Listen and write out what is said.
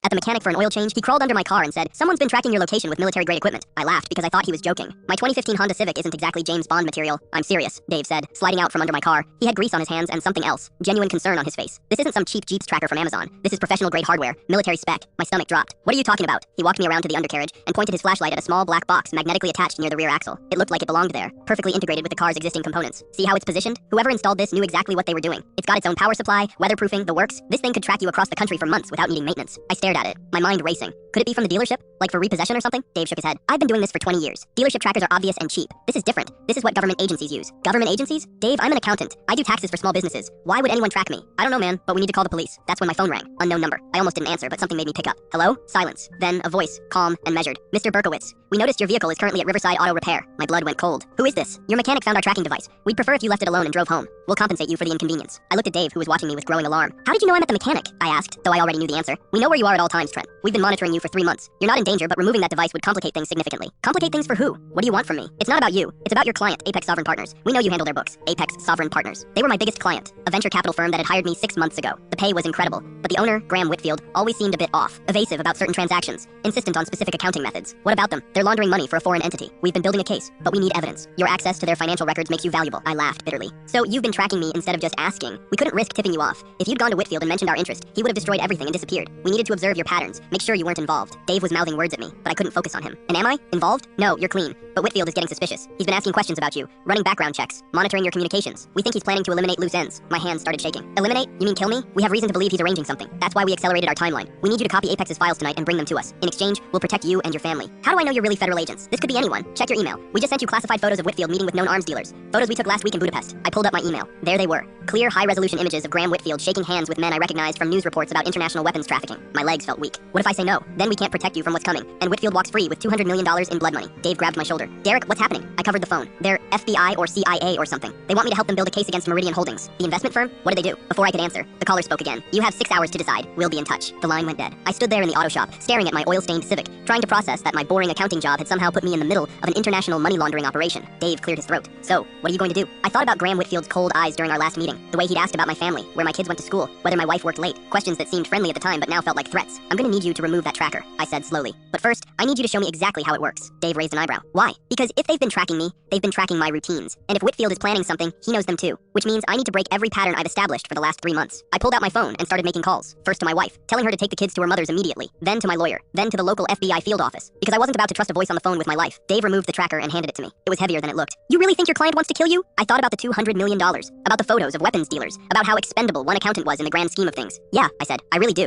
At the mechanic for an oil change, he crawled under my car and said, "Someone's been tracking your location with military-grade equipment." I laughed because I thought he was joking. "My 2015 Honda Civic isn't exactly James Bond material. I'm serious," Dave said, sliding out from under my car. He had grease on his hands and something else. Genuine concern on his face. "This isn't some cheap Jeeps tracker from Amazon. This is professional-grade hardware. Military spec." My stomach dropped. "What are you talking about?" He walked me around to the undercarriage and pointed his flashlight at a small black box magnetically attached near the rear axle. It looked like it belonged there, perfectly integrated with the car's existing components. "See how it's positioned? Whoever installed this knew exactly what they were doing. It's got its own power supply, weatherproofing, the works. This thing could track you across the country for months without needing maintenance." I stared at it, my mind racing. Could it be from the dealership? Like for repossession or something? Dave shook his head. "I've been doing this for 20 years. Dealership trackers are obvious and cheap. This is different. This is what government agencies use." "Government agencies?" "Dave, I'm an accountant. I do taxes for small businesses. Why would anyone track me?" "I don't know, man, but we need to call the police." That's when my phone rang. Unknown number. I almost didn't answer, but something made me pick up. "Hello?" Silence. Then a voice, calm and measured. "Mr. Berkowitz, we noticed your vehicle is currently at Riverside Auto Repair." My blood went cold. "Who is this?" "Your mechanic found our tracking device. We'd prefer if you left it alone and drove home. We'll compensate you for the inconvenience." I looked at Dave, who was watching me with growing alarm. "How did you know I'm at the mechanic?" I asked, though I already knew the answer. "We know where you are at all times, Trent. We've been monitoring you for 3 months. You're not in danger, but removing that device would complicate things significantly." "Complicate things for who? What do you want from me?" "It's not about you. It's about your client, Apex Sovereign Partners. We know you handle their books." Apex Sovereign Partners. They were my biggest client, a venture capital firm that had hired me 6 months ago. The pay was incredible, but the owner, Graham Whitfield, always seemed a bit off, evasive about certain transactions, insistent on specific accounting methods. "What about them? They're laundering money for a foreign entity. We've been building a case, but we need evidence. Your access to their financial records makes you valuable." I laughed bitterly. "So you've been tracking me instead of just asking?" "We couldn't risk tipping you off. If you'd gone to Whitfield and mentioned our interest, he would have destroyed everything and disappeared. We needed to observe your patterns, make sure you weren't involved." Dave was mouthing words at me, but I couldn't focus on him. "And am I? Involved? No, you're clean. But Whitfield is getting suspicious. He's been asking questions about you, running background checks, monitoring your communications. We think he's planning to eliminate loose ends." My hands started shaking. "Eliminate? You mean kill me?" "We have reason to believe he's arranging something. That's why we accelerated our timeline. We need you to copy Apex's files tonight and bring them to us. In exchange, we'll protect you and your family." "How do I know you're really federal agents? This could be anyone. Check your email. We just sent you classified photos of Whitfield meeting with known arms dealers. Photos we took last week in Budapest." I pulled up my email. There they were. Clear, high-resolution images of Graham Whitfield shaking hands with men I recognized from news reports about international weapons trafficking. My legs felt weak. What if I say no? Then we can't protect you from what's coming, and Whitfield walks free with $200 million in blood money. Dave grabbed my shoulder. "Derek, what's happening?" I covered the phone. "They're FBI or CIA or something. They want me to help them build a case against Meridian Holdings, the investment firm. What do they do?" Before I could answer, the caller spoke again. "You have 6 hours to decide. We'll be in touch." The line went dead. I stood there in the auto shop, staring at my oil-stained Civic, trying to process that my boring accounting job had somehow put me in the middle of an international money laundering operation. Dave cleared his throat. "So, what are you going to do?" I thought about Graham Whitfield's cold eyes during our last meeting, the way he'd asked about my family, where my kids went to school, whether my wife worked late, questions that seemed friendly at the time but now felt like threats. "I'm gonna need you to remove that tracker," I said slowly. "But first, I need you to show me exactly how it works." Dave raised an eyebrow. "Why?" "Because if they've been tracking me, they've been tracking my routines. And if Whitfield is planning something, he knows them too. Which means I need to break every pattern I've established for the last 3 months." I pulled out my phone and started making calls. First to my wife, telling her to take the kids to her mother's immediately. Then to my lawyer. Then to the local FBI field office. Because I wasn't about to trust a voice on the phone with my life. Dave removed the tracker and handed it to me. It was heavier than it looked. "You really think your client wants to kill you?" I thought about the $200 million. About the photos of weapons dealers. About how expendable one accountant was in the grand scheme of things. "Yeah," I said, "I really do."